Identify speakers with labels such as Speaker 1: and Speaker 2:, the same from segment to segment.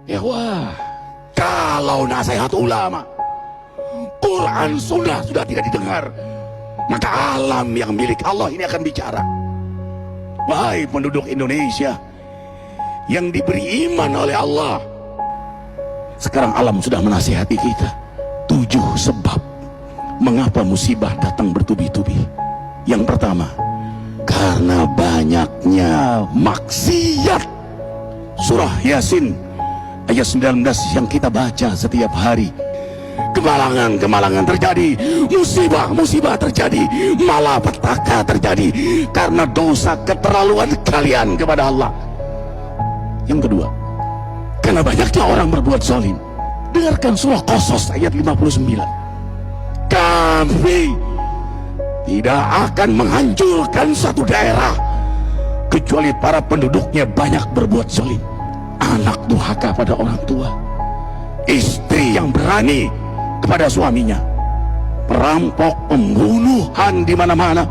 Speaker 1: Ya wah, kalau nasihat ulama, Quran sudah tidak didengar, maka alam yang milik Allah ini akan bicara. Wahai penduduk Indonesia yang diberi iman oleh Allah, sekarang alam sudah menasihati kita 7 sebab mengapa musibah datang bertubi-tubi. Yang pertama, karena banyaknya maksiat. Surah Yasin ayat 19 yang kita baca setiap hari. Kemalangan terjadi, musibah terjadi, malapetaka terjadi karena dosa keterlaluan kalian kepada Allah. Yang kedua, karena banyaknya orang berbuat zalim. Dengarkan surah Qasas ayat 59. Kami tidak akan menghancurkan satu daerah kecuali para penduduknya banyak berbuat zalim. Anak durhaka pada orang tua, istri yang berani kepada suaminya, perampok, pembunuhan di mana-mana.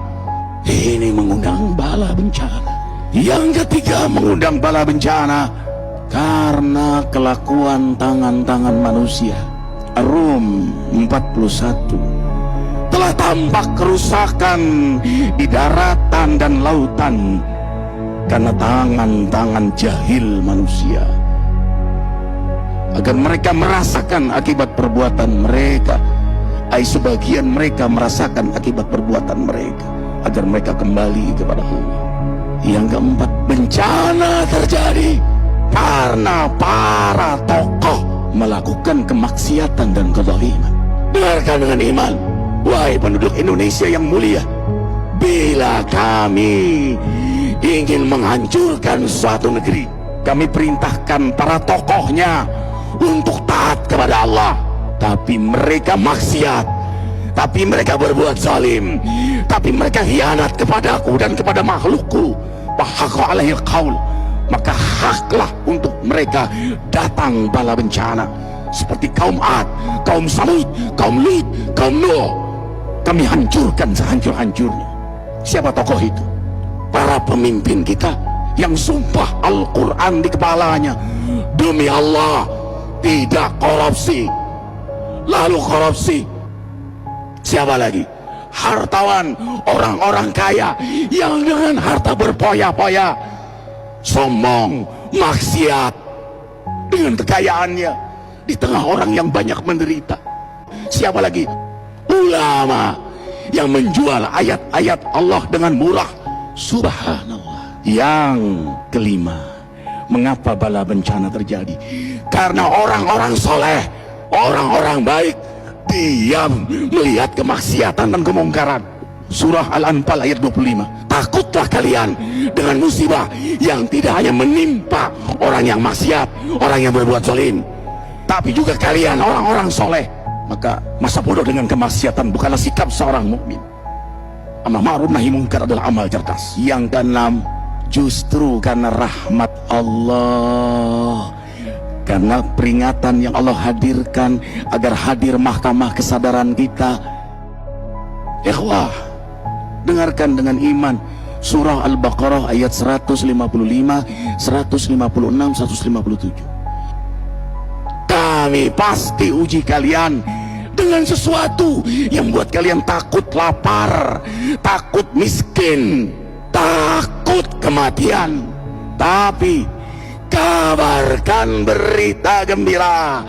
Speaker 1: Ini mengundang bala bencana. Yang ketiga, mengundang bala bencana karena kelakuan tangan-tangan manusia. Rum 41. Telah tampak kerusakan di daratan dan lautan karena tangan-tangan jahil manusia, agar mereka merasakan akibat perbuatan mereka. Sebagian mereka merasakan akibat perbuatan mereka, agar mereka kembali kepada Allah. Yang keempat, bencana terjadi karena para tokoh melakukan kemaksiatan dan kezaliman. Dengarkan dengan iman, wahai penduduk Indonesia yang mulia, bila kami ingin menghancurkan suatu negeri, kami perintahkan para tokohnya untuk taat kepada Allah, tapi mereka maksiat, tapi mereka berbuat zalim, tapi mereka khianat kepadaku dan kepada makhlukku. Fahaqa alaihil qaul, maka haklah untuk mereka datang bala bencana seperti kaum Ad, kaum Samud, kaum Lut, kaum Nuh. Kami hancurkan sehancur-hancurnya. Siapa tokoh itu? Para pemimpin kita yang sumpah Al-Quran di kepalanya, demi Allah tidak korupsi. Lalu korupsi. Siapa lagi? Hartawan, orang-orang kaya yang dengan harta berpoya-poya, sombong, maksiat dengan kekayaannya di tengah orang yang banyak menderita. Siapa lagi? Ulama yang menjual ayat-ayat Allah dengan murah. Subhanallah. Yang kelima, mengapa bala bencana terjadi? Karena orang-orang soleh, orang-orang baik diam melihat kemaksiatan dan kemungkaran. Surah Al-Anfal ayat 25. Takutlah kalian dengan musibah yang tidak hanya menimpa orang yang maksiat, orang yang berbuat zalim, tapi juga kalian orang-orang soleh. Maka masa bodoh dengan kemaksiatan bukanlah sikap seorang mukmin. Amar ma'ruf nahi munkar adalah amal cerdas. Yang keenam, justru karena rahmat Allah, karena peringatan yang Allah hadirkan agar hadir mahkamah kesadaran kita. Ikhwah, dengarkan dengan iman surah Al-Baqarah ayat 155, 156, 157. Kami pasti uji kalian dengan sesuatu yang buat kalian takut lapar, takut miskin, takut kematian. Tapi kabarkan berita gembira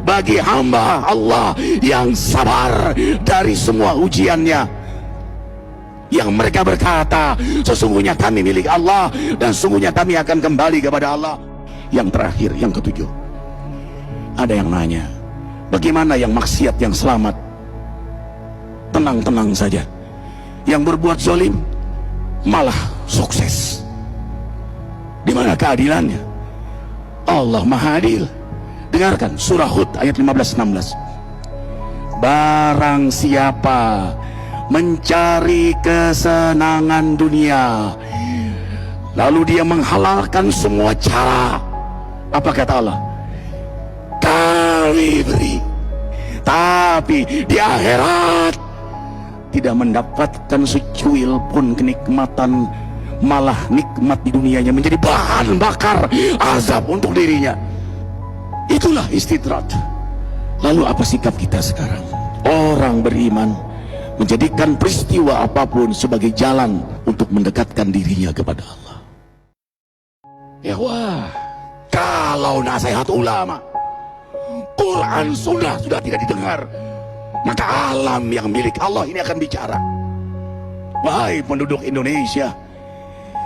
Speaker 1: bagi hamba Allah yang sabar dari semua ujiannya, yang mereka berkata, sesungguhnya kami milik Allah dan sesungguhnya kami akan kembali kepada Allah. Yang terakhir, yang ketujuh, ada yang nanya, bagaimana yang maksiat yang selamat? Tenang-tenang saja. Yang berbuat zalim malah sukses. Di mana keadilannya? Allah Maha Adil. Dengarkan surah Hud ayat 15-16. Barang siapa mencari kesenangan dunia, lalu dia menghalalkan semua cara, apa kata Allah? Kami beri, tapi di akhirat tidak mendapatkan secuil pun kenikmatan, malah nikmat di dunianya menjadi bahan bakar azab untuk dirinya. Itulah istidrat. Lalu apa sikap kita sekarang? Orang beriman menjadikan peristiwa apapun sebagai jalan untuk mendekatkan dirinya kepada Allah. Ya wah, kalau nasihat ulama, Quran sudah tidak didengar, maka alam yang milik Allah ini akan bicara. Wahai penduduk Indonesia,